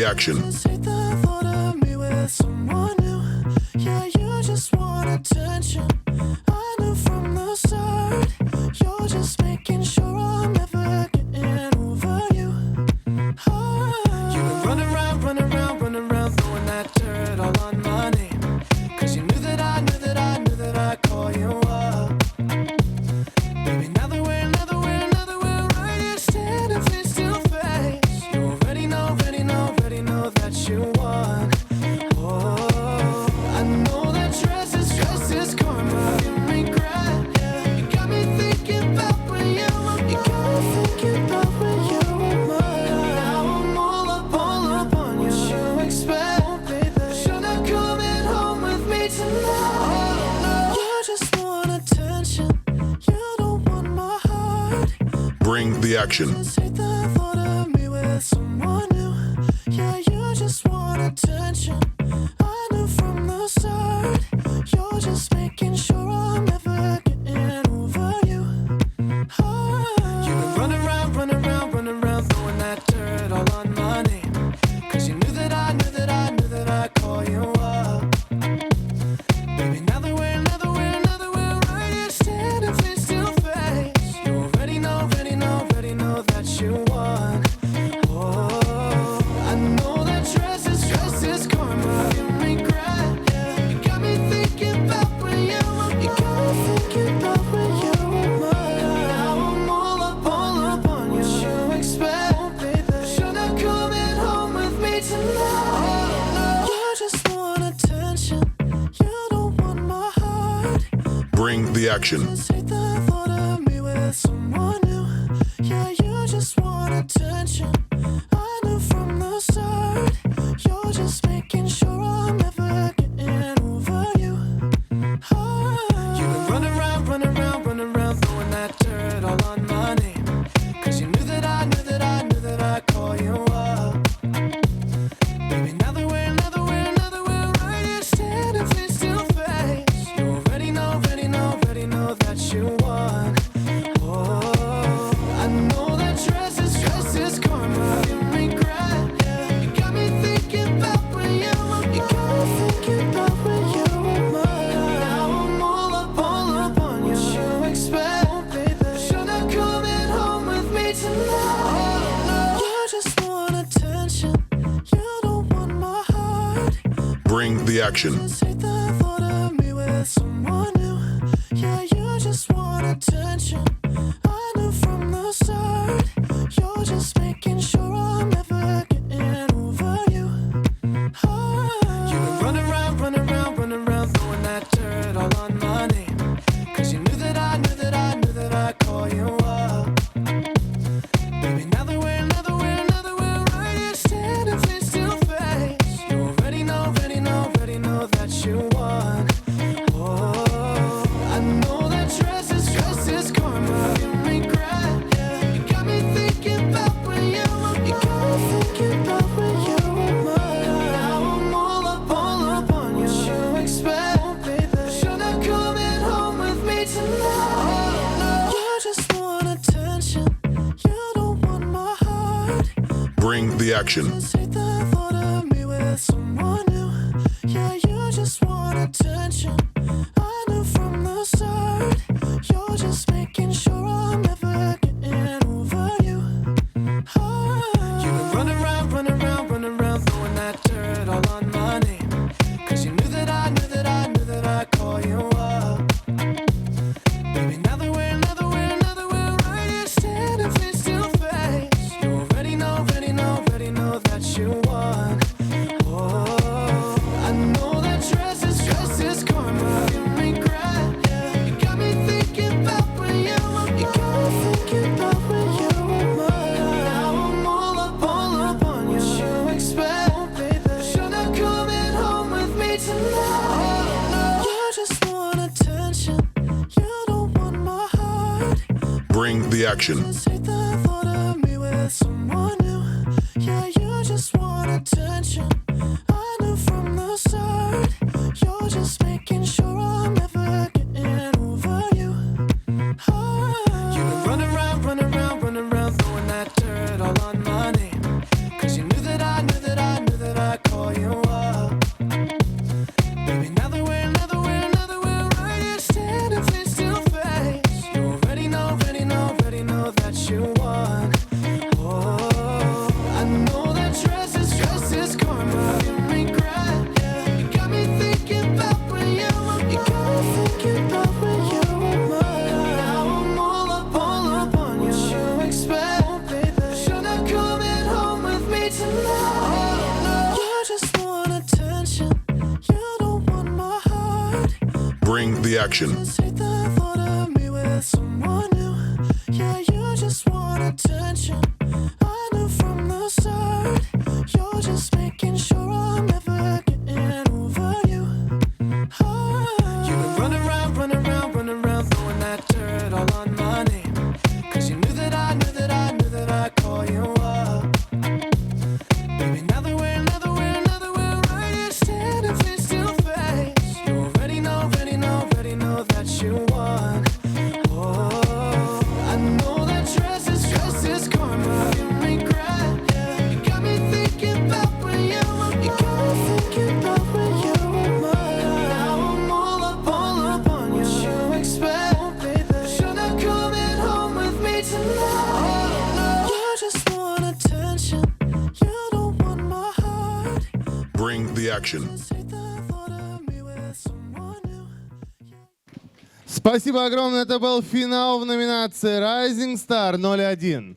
action. Take the thought of me with someone new. Yeah, you just want attention. I knew from the start. You're just making sure I'm never getting over you. You've been running around, running around, running around, throwing that dirt all on my name. 'Cause you knew that I knew that I knew that I'd call you up. Baby, now that we're right here standing face to face, you already know that you won. Oh, I know that stress is karma and regret. Yeah, you got me thinking about when you now I'm all up on you. What you expect, baby? You're not coming home with me tonight. You just want attention. You don't want my heart. Bring the action. Take the thought of me with someone new. Yeah, you just want attention. I knew from the start. You're just making sure I'm never getting over you. You've been running around, running around, running around, throwing that dirt all on my name. 'Cause you knew that I knew that I knew that I'd call you up. Baby, now that we're right here standing face to face, you already know that you won. Oh, I know that stress is karma and regret. Yeah, you got me thinking about when you now I'm all up on you. What you expect, baby? You're not coming home with me tonight. You just want attention. You don't want my heart. Bring the action. Take the thought of me with someone new. Yeah, you just want attention. I knew from the start. You're just making sure I'm never getting over you. You've been running around, running around, running around, throwing that dirt all on my name. 'Cause you knew that I knew that I knew that I'd call you up. Baby, now that we're right here standing face to face, you already know that you won. Oh, I know that stress is karma and regret. Yeah, you got me thinking about when you now I'm all up on you. What you expect, baby? You're not coming home with me tonight. You just want attention. You don't want my heart. Bring the action. Take the thought of me with someone new. Yeah, you just want attention. I knew from the start. You're just making sure I'm never getting over you. You've been running around, running around, running around, throwing that dirt all on my name. 'Cause you knew that I knew that I knew that I'd call you up. Baby, now that we're right here standing face to face, you already know that you won. Oh, I know that stress is karma and regret. Yeah, you got me thinking about when you now I'm all up on you. What you expect, baby? You're not coming home with me tonight. You just want attention. You don't want my heart. Bring the action. Take the thought of me with someone new. Yeah, you just want attention. I knew from the start. You're just making sure I'm never getting over you. You've been running around, running around, running around, throwing that dirt all on my name. 'Cause you knew that I knew that I knew that I'd call you up. Baby, now that we're right here standing face to face, you already know that you won. Oh, I know that stress is karma and regret. Yeah, you got me thinking about when you now I'm all up on you. What you expect, baby? You're not coming home with me tonight. You just want attention. You don't want my heart. Bring the action. Take the thought of me with someone new. Yeah, you just want attention. I knew from the start. You're just making sure I'm never getting over you. You've been running around, running around, running around, throwing that dirt all on my name. 'Cause you knew that I knew that I knew Bring the action. Just hate the thought of me with someone new. Yeah, you just want attention. I knew from the start. You're just making sure I'm never getting over you. You've been running around, throwing that dirt all on my name. 'Cause you knew that I'd call you up. Baby, now that we're right here standing face to face, you already know that you won. Oh, I know that stress is karma. You regret, yeah. You got me thinking about when you were mine. Now I'm all up on you. What you expect, baby? You're not coming home with me tonight. You just want attention. You don't want my heart. Bring the action. Just hate the thought of me with someone new. Спасибо огромное. Это был финал в номинации Rising Star 01.